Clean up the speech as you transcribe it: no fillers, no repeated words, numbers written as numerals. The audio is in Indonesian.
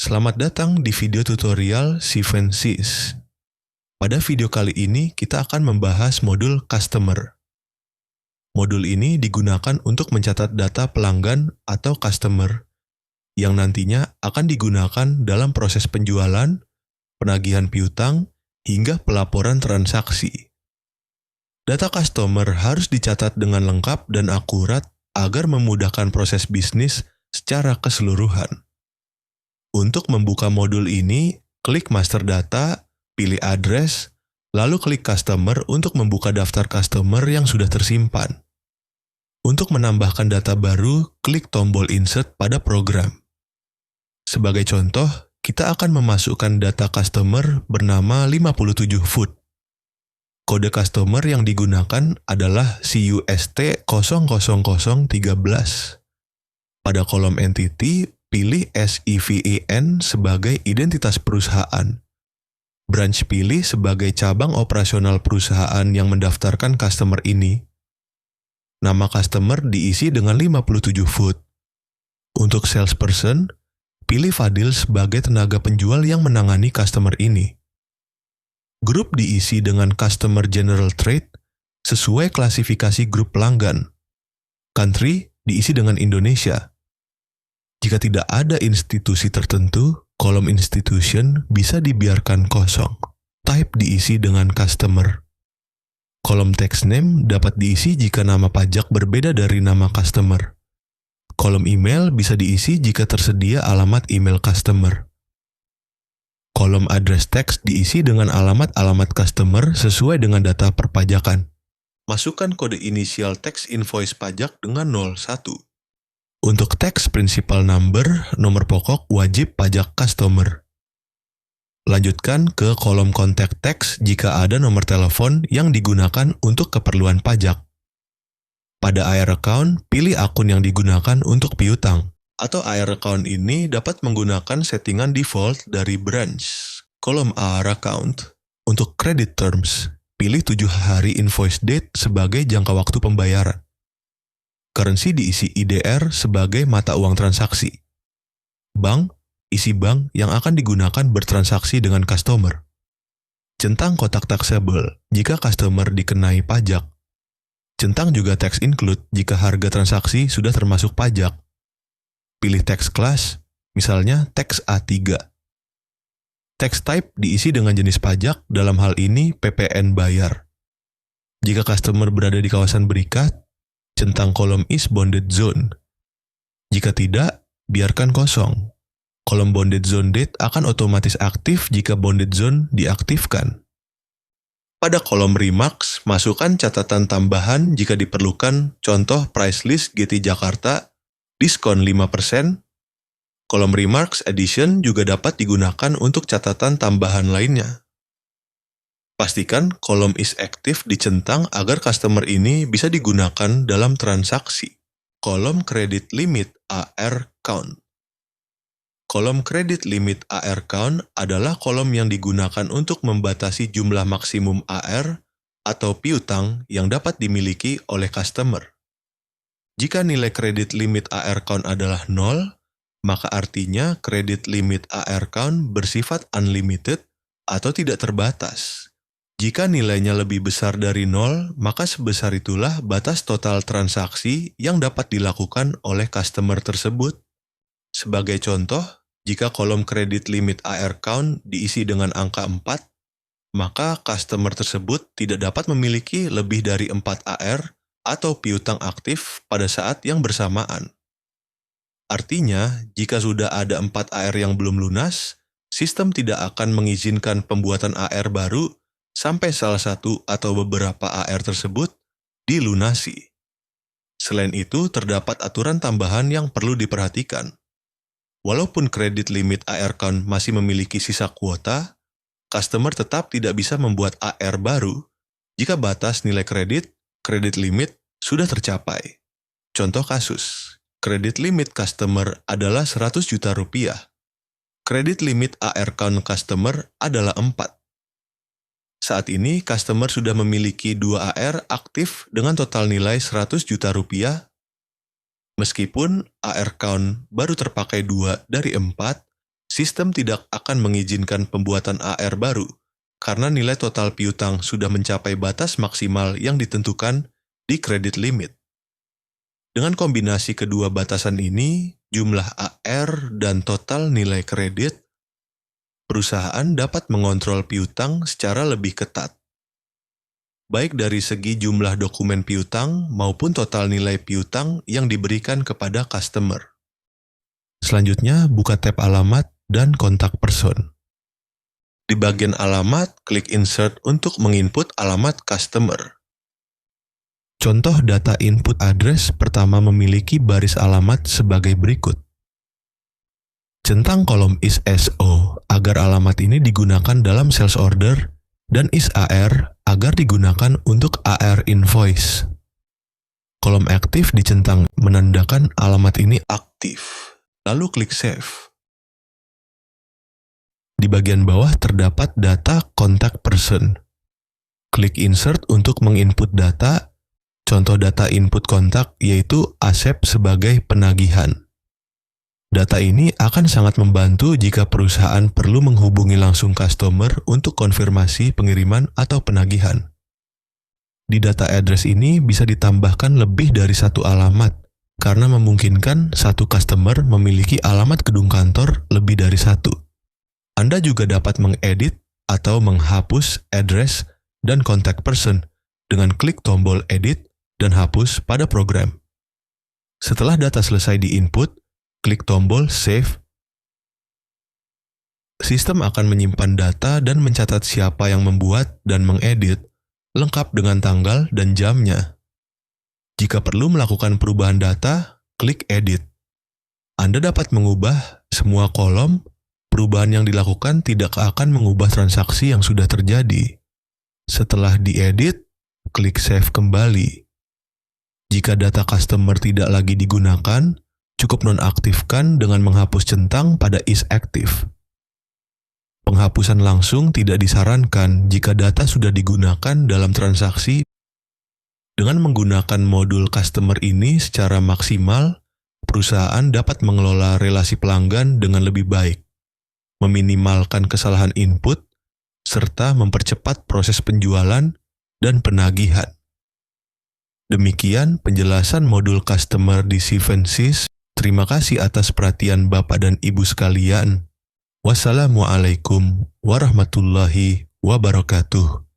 Selamat datang di video tutorial Sys. Pada video kali ini kita akan membahas modul Customer. Modul ini digunakan untuk mencatat data pelanggan atau customer yang nantinya akan digunakan dalam proses penjualan, penagihan piutang, hingga pelaporan transaksi. Data customer harus dicatat dengan lengkap dan akurat agar memudahkan proses bisnis secara keseluruhan. Untuk membuka modul ini, klik Master Data, pilih Address, lalu klik Customer untuk membuka daftar customer yang sudah tersimpan. Untuk menambahkan data baru, klik tombol Insert pada program. Sebagai contoh, kita akan memasukkan data customer bernama 57 foot. Kode customer yang digunakan adalah CUST 00013. Pada kolom Entity, pilih SIVEN sebagai identitas perusahaan. Branch pilih sebagai cabang operasional perusahaan yang mendaftarkan customer ini. Nama customer diisi dengan 57 foot. Untuk salesperson, pilih Fadil sebagai tenaga penjual yang menangani customer ini. Grup diisi dengan customer general trade sesuai klasifikasi grup pelanggan. Country diisi dengan Indonesia. Jika tidak ada institusi tertentu, kolom institution bisa dibiarkan kosong. Type diisi dengan customer. Kolom text name dapat diisi jika nama pajak berbeda dari nama customer. Kolom email bisa diisi jika tersedia alamat email customer. Kolom address text diisi dengan alamat-alamat customer sesuai dengan data perpajakan. Masukkan kode inisial teks invoice pajak dengan 01. Untuk teks principal number, nomor pokok wajib pajak customer. Lanjutkan ke kolom contact text jika ada nomor telepon yang digunakan untuk keperluan pajak. Pada AR account, pilih akun yang digunakan untuk piutang. Atau AR account ini dapat menggunakan settingan default dari branch. Kolom AR account. Untuk credit terms, pilih 7 hari invoice date sebagai jangka waktu pembayaran. Currency diisi IDR sebagai mata uang transaksi. Bank, isi bank yang akan digunakan bertransaksi dengan customer. Centang kotak taxable jika customer dikenai pajak. Centang juga tax include jika harga transaksi sudah termasuk pajak. Pilih tax class, misalnya tax A3. Tax type diisi dengan jenis pajak, dalam hal ini PPN bayar. Jika customer berada di kawasan berikat, centang kolom is bounded zone. Jika tidak, biarkan kosong. Kolom bounded zone date akan otomatis aktif jika bounded zone diaktifkan. Pada kolom remarks, masukkan catatan tambahan jika diperlukan, contoh price list GT Jakarta, diskon 5%. Kolom remarks addition juga dapat digunakan untuk catatan tambahan lainnya. Pastikan kolom is active dicentang agar customer ini bisa digunakan dalam transaksi. Kolom credit limit AR count. Kolom credit limit AR count adalah kolom yang digunakan untuk membatasi jumlah maksimum AR atau piutang yang dapat dimiliki oleh customer. Jika nilai credit limit AR count adalah 0, maka artinya credit limit AR count bersifat unlimited atau tidak terbatas. Jika nilainya lebih besar dari 0, maka sebesar itulah batas total transaksi yang dapat dilakukan oleh customer tersebut. Sebagai contoh, jika kolom credit limit AR count diisi dengan angka 4, maka customer tersebut tidak dapat memiliki lebih dari 4 AR atau piutang aktif pada saat yang bersamaan. Artinya, jika sudah ada 4 AR yang belum lunas, sistem tidak akan mengizinkan pembuatan AR baru sampai salah satu atau beberapa AR tersebut dilunasi. Selain itu, terdapat aturan tambahan yang perlu diperhatikan. Walaupun kredit limit AR count masih memiliki sisa kuota, customer tetap tidak bisa membuat AR baru jika batas nilai kredit limit sudah tercapai. Contoh kasus, kredit limit customer adalah 100 juta rupiah. Kredit limit AR count customer adalah 4. Saat ini, customer sudah memiliki 2 AR aktif dengan total nilai 100 juta rupiah. Meskipun AR count baru terpakai 2 dari 4, sistem tidak akan mengizinkan pembuatan AR baru karena nilai total piutang sudah mencapai batas maksimal yang ditentukan di kredit limit. Dengan kombinasi kedua batasan ini, jumlah AR dan total nilai kredit, perusahaan dapat mengontrol piutang secara lebih ketat, baik dari segi jumlah dokumen piutang maupun total nilai piutang yang diberikan kepada customer. Selanjutnya, buka tab alamat dan kontak person. Di bagian alamat, klik Insert untuk menginput alamat customer. Contoh data input address pertama memiliki baris alamat sebagai berikut. Centang kolom is.so agar alamat ini digunakan dalam sales order dan is.ar agar digunakan untuk AR invoice. Kolom aktif dicentang menandakan alamat ini aktif. Lalu klik Save. Di bagian bawah terdapat data kontak person. Klik Insert untuk menginput data. Contoh data input kontak yaitu Asep sebagai penagihan. Data ini akan sangat membantu jika perusahaan perlu menghubungi langsung customer untuk konfirmasi pengiriman atau penagihan. Di data address ini bisa ditambahkan lebih dari satu alamat, karena memungkinkan satu customer memiliki alamat gedung kantor lebih dari satu. Anda juga dapat mengedit atau menghapus address dan contact person dengan klik tombol edit dan hapus pada program. Setelah data selesai diinput, klik tombol Save. Sistem akan menyimpan data dan mencatat siapa yang membuat dan mengedit, lengkap dengan tanggal dan jamnya. Jika perlu melakukan perubahan data, klik Edit. Anda dapat mengubah semua kolom. Perubahan yang dilakukan tidak akan mengubah transaksi yang sudah terjadi. Setelah diedit, klik Save kembali. Jika data customer tidak lagi digunakan, cukup nonaktifkan dengan menghapus centang pada is active. Penghapusan langsung tidak disarankan jika data sudah digunakan dalam transaksi. Dengan menggunakan modul customer ini secara maksimal, perusahaan dapat mengelola relasi pelanggan dengan lebih baik, meminimalkan kesalahan input, serta mempercepat proses penjualan dan penagihan. Demikian penjelasan modul customer di Sifensys. Terima kasih atas perhatian Bapak dan Ibu sekalian. Wassalamualaikum warahmatullahi wabarakatuh.